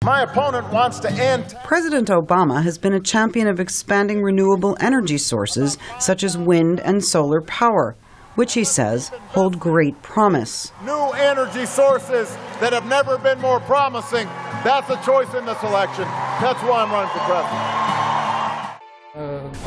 My opponent wants to end. President Obama has been a champion of expanding renewable energy sources such as wind and solar power, which he says hold great promise. New energy sources that have never been more promising. That's a choice in this election. That's why I'm running for president.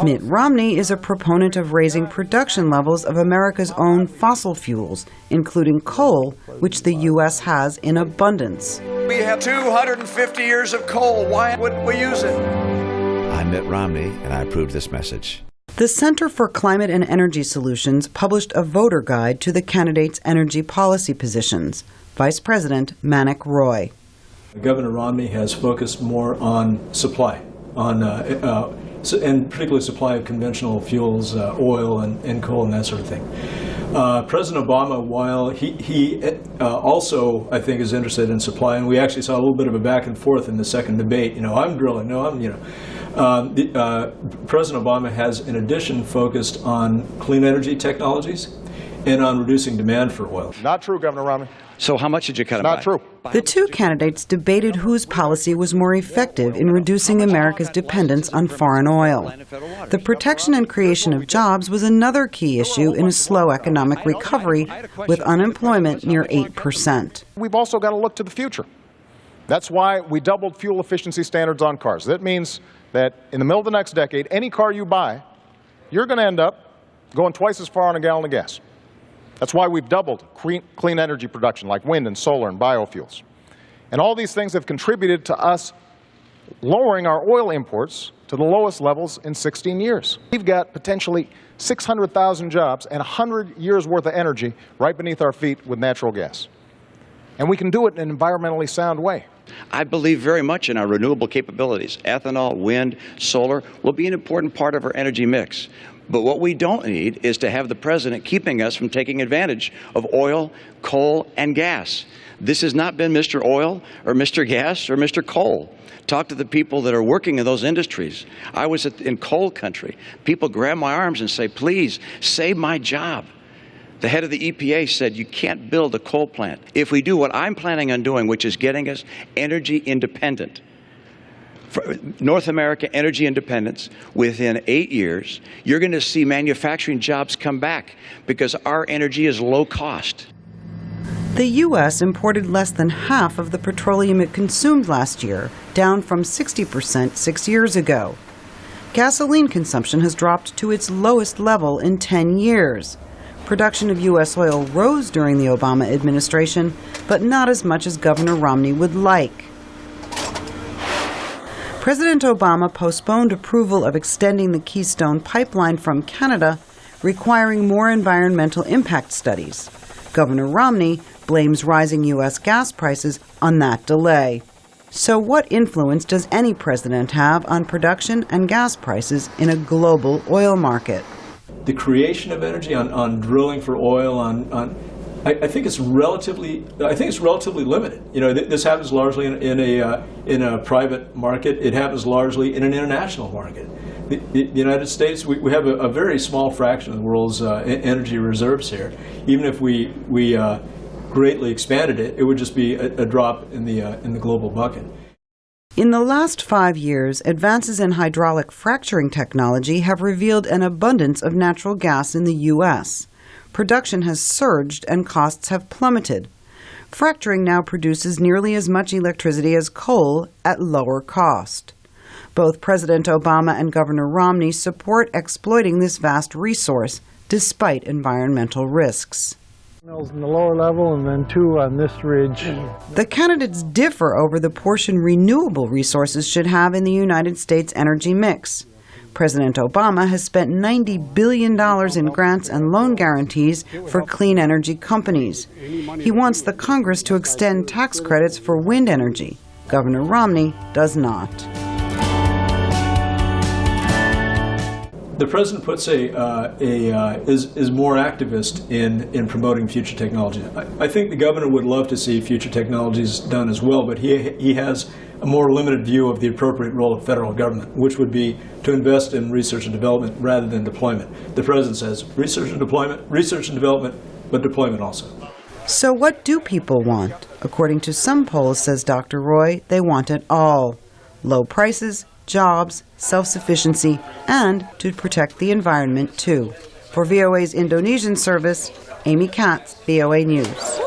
Mitt Romney is a proponent of raising production levels of America's own fossil fuels, including coal, which the U.S. has in abundance. We have 250 years of coal. Why wouldn't we use it? I'm Mitt Romney, and I approve this message. The Center for Climate and Energy Solutions published a voter guide to the candidates' energy policy positions. Vice President Manik Roy. Governor Romney has focused more on supply, and particularly supply of conventional fuels, oil and coal and that sort of thing. President Obama, while he also, I think, is interested in supply, and we actually saw a little bit of a back and forth in the second debate. I'm drilling, no, I'm, President Obama has, in addition, focused on clean energy technologies and on reducing demand for oil. Not true, Governor Romney. So how much did you cut it Not true. The two candidates debated whose policy was more effective in reducing America's dependence on foreign oil. The protection and creation of jobs was another key issue in a slow economic recovery, with unemployment near 8%. We've also got to look to the future. That's why we doubled fuel efficiency standards on cars. That means that in the middle of the next decade, any car you buy, you're going to end up going twice as far on a gallon of gas. That's why we've doubled clean energy production like wind and solar and biofuels. And all these things have contributed to us lowering our oil imports to the lowest levels in 16 years. We've got potentially 600,000 jobs and 100 years' worth of energy right beneath our feet with natural gas. And we can do it in an environmentally sound way. I believe very much in our renewable capabilities. Ethanol, wind, solar will be an important part of our energy mix. But what we don't need is to have the president keeping us from taking advantage of oil, coal, and gas. This has not been Mr. Oil or Mr. Gas or Mr. Coal. Talk to the people that are working in those industries. I was in coal country. People grab my arms and say, please, save my job. The head of the EPA said, you can't build a coal plant. If we do what I'm planning on doing, which is getting us energy independent, for North America energy independence, within 8 years, you're going to see manufacturing jobs come back because our energy is low cost. The U.S. imported less than half of the petroleum it consumed last year, down from 60% 6 years ago. Gasoline consumption has dropped to its lowest level in 10 years. Production of U.S. oil rose during the Obama administration, but not as much as Governor Romney would like. President Obama postponed approval of extending the Keystone Pipeline from Canada, requiring more environmental impact studies. Governor Romney blames rising U.S. gas prices on that delay. So what influence does any president have on production and gas prices in a global oil market? The creation of energy, on drilling for oil, I think it's relatively limited. This happens largely in a private market. It happens largely in an international market. The United States, we have a very small fraction of the world's energy reserves here. Even if we greatly expanded it, it would just be a drop in the global bucket. In the last 5 years, advances in hydraulic fracturing technology have revealed an abundance of natural gas in the U.S. Production has surged and costs have plummeted. Fracturing now produces nearly as much electricity as coal at lower cost. Both President Obama and Governor Romney support exploiting this vast resource, despite environmental risks. In the lower level and then 2 on this ridge. The candidates differ over the portion renewable resources should have in the United States energy mix. President Obama has spent $90 billion in grants and loan guarantees for clean energy companies. He wants the Congress to extend tax credits for wind energy. Governor Romney does not. The president puts is more activist in promoting future technology. I think the governor would love to see future technologies done as well, but he has a more limited view of the appropriate role of federal government, which would be to invest in research and development rather than deployment. The president says research and development, but deployment also. So what do people want? According to some polls, says Dr. Roy, they want it all. Low prices, jobs, self-sufficiency, and to protect the environment, too. For VOA's Indonesian service, Amy Katz, VOA News.